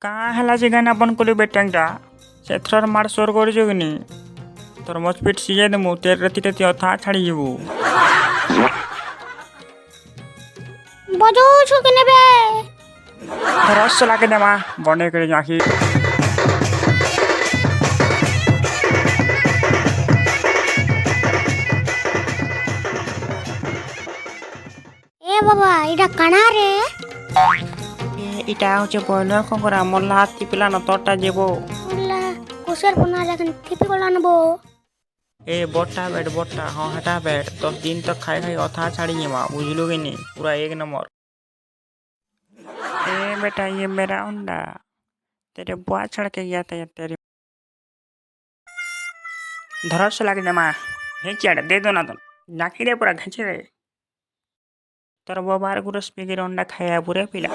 କାଁ ହେଲା ଯେ ଗାନା ବନ୍ଦ କଲୁ ବେଟାଙ୍ଗଟା ସେଥର ମାର ସୋର କରୁଛୁ କି ନି ତୋର ମୋ ସ୍ପିଡ ସିଝାଇ ଦେମୁ ତେର ରାତିରେ ତି ଅଥା ଛାଡ଼ିଯିବୁ ବଜଉଛୁ କି ନେବେ ରସ ଲାଗେ ଦେମା ବନେଇ କରି ଆଖି এ বাবা এটা কানা রে এটা হচ্ছে বয়লার কঙ্করা মোল্লা হাত টিপিলা না তোরটা যাবো উল্লা কুশের পোনা যখন থিপি গলা নেবো এ বট্টা हाँ हटा बैठ 10 दिन तक खाई खाई अथा छाड़ी जीवा बुझलू कि नहीं पूरा एक नंबर ए बेटा ये मेरा अंडा तेरे बुआ छड़ के गया था ये तेरे धरस लग दे माँ हेचियाड़ दे दो ना तो नाकी रे पूरा घचे रे तोर बाबार गुरस पे अंडा खाया पूरे पिला